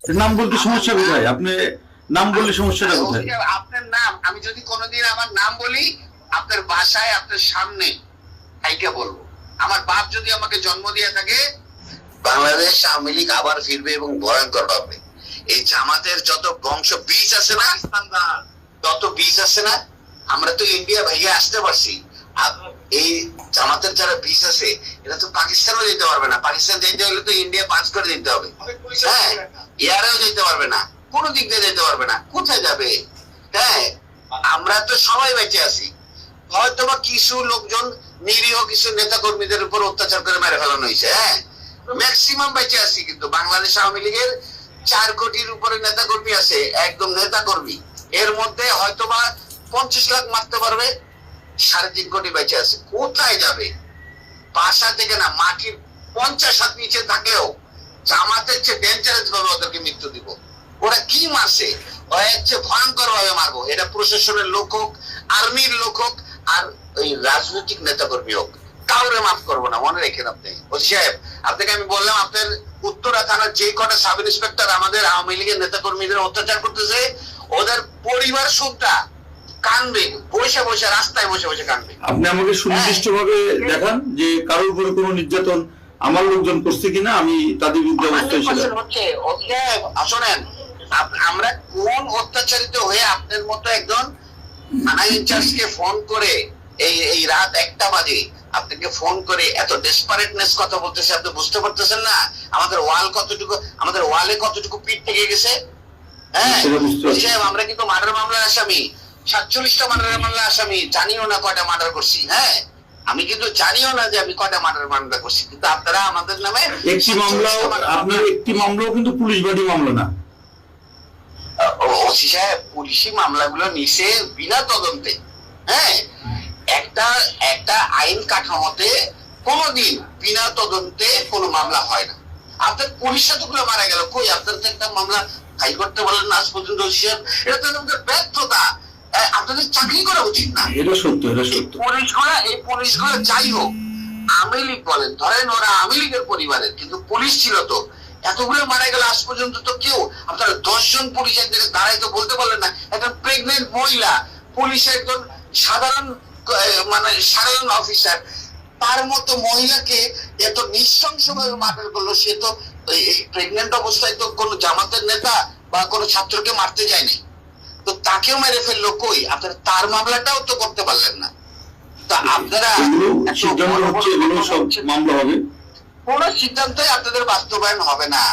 নাম বলতে সমস্যা কোথায়? আপনি নাম বললে সমস্যাটা কোথায়? আপনার নাম আমি যদি কোনোদিন আমার নাম বলি আপনার বাসায় আপনার সামনে কাইকে বলবো। আমার বাপ যদি আমাকে জন্ম দিয়ে থাকে, বাংলাদেশ আওয়ামী লীগ আবার ফিরবে এবং ভয়ঙ্কর হবে। এই জামাতের যত বংশ বীজ আছে না, তত বীজ আছে না, আমরা তো ইন্ডিয়া ভাইয়া আসতে পারছি। এই জামাতের যারা বীজ আছে এটা তো পাকিস্তানও যেতে পারবে না। পাকিস্তান যেতে হলে তো ইন্ডিয়া পাস করে দিতে হবে। হ্যাঁ, ইয়ারেও যেতে পারবে না, কোনো দিক দিয়ে যেতে পারবে না। কোথায় যাবে? হ্যাঁ, আমরা তো সবাই বেঁচে আছি। হয়তো বা কিছু লোকজন নিরীহ কিছু নেতা কর্মীদের উপর অত্যাচার করে মেরে ফেলানো হয়েছে। হ্যাঁ, ম্যাক্সিমাম বেঁচে আছি। কিন্তু বাংলাদেশ আওয়ামী লীগের 4 কোটির উপরে নেতা কর্মী আছে, একদম নেতা কর্মী। এর মধ্যে হয়তো বা 50 লাখ মারতে পারবে, 3.5 কোটি বেঁচে আছে। কোথায় যাবে? বাসা থেকে না, মাটির 50 হাত নিচে থাকলেও জামাতের চেয়ে ডেঞ্জারাস ভাবে ওদেরকে মৃত্যু দিব। ওরা কি মারছে? ওরা হচ্ছে ভয়ঙ্কর ভাবে মারবো। এটা প্রশাসনের লোক হোক, আর্মির লোক হোক, আর ওই রাজনৈতিক নেতা কর্মী হোক, কাউরে মাফ করবো না। মনে রেখেন আপনি। ওসি সাহেব, আপনাকে আমি বললাম আপনার উত্তরা থানার যে কটা সাব ইন্সপেক্টর আমাদের আওয়ামী লীগের নেতা কর্মীদের অত্যাচার করতেছে, ওদের পরিবার সুদ্ধা কানবে, বসে বসে রাস্তায় বসে বসে কানবে। আপনি আমাকে সুনির্দিষ্ট ভাবে দেখান যে কারোর উপরে কোনো নির্যাতন আমার লোকজন করছে কিনা, আমি তাদের বিরুদ্ধে অবস্থায় ছিলাম। শোনেন, আমরা কোন অত্যাচারিত হয়ে আপনার মতো একজন থানা ইনচার্জকে ফোন করে এই রাত 1টা বাজে আপনাকে ফোন করে এত ডেসপারেটনেস কথা বলতেছে, আপনি বুঝতে পারতেছেন না আমাদের ওয়ালে কতটুকু পিঠ থেকে গেছে? হ্যাঁ, আমরা কিন্তু মার্ডার মামলার আসামি, 47টা মার্ডার মামলার আসামি। জানিও না কয়টা মার্ডার করছি। হ্যাঁ, আমি কিন্তু জানিও না যে আমি কয়টা মার্ডার মামলা করছি। কিন্তু আপনারা আমাদের নামে একটি মামলা, আপনার একটি মামলাও কিন্তু পুলিশ বাদী মামলা না। ওসি সাহেব, পুলিশি মামলাগুলো নিছে বিনা তদন্তে। হ্যাঁ, একটা আইন কাঠামোতে কোনোদিন বিনা তদন্তে কোনো মামলা হয় না। আপনার পুলিশ এতগুলো মারা গেল, কই আপনার তো একটা মামলা ফাইল করতে বলেন না আজ পর্যন্ত? ওসি সাহেব, এটা তো আমাদের ব্যর্থতা। আপনাদের চাকরি করা উচিত না। এটা সত্য, এটা সত্য। এই পুলিশগুলো যাই হোক, আওয়ামী লীগ বলেন, ধরেন ওরা আওয়ামী লীগের পরিবারের, কিন্তু পুলিশ ছিল তো। এতগুলো মারা গেল আজ পর্যন্ত তো কেউ, আপনারা 10 জন পুলিশ একদিকে দাঁড়াই তো বলতে পারলেন না। একজন প্রেগনেন্ট মহিলা পুলিশের একজন সাধারণ অফিসার, তার মতো মহিলাকে এত নৃশংস ভাবে মার্ডার করলো। সে তো প্রেগনেন্ট অবস্থায় তো কোনো জামাতের নেতা বা কোনো ছাত্রকে মারতে যায়নি, তো তাকেও মেরে ফেললো। কই আপনারা তার মামলাটাও তো করতে পারলেন না। তো আপনারা সিদ্ধান্ত হচ্ছে এগুলো সব মামলা হবে, কোন সিদ্ধান্তই আপনাদের বাস্তবায়ন হবে না।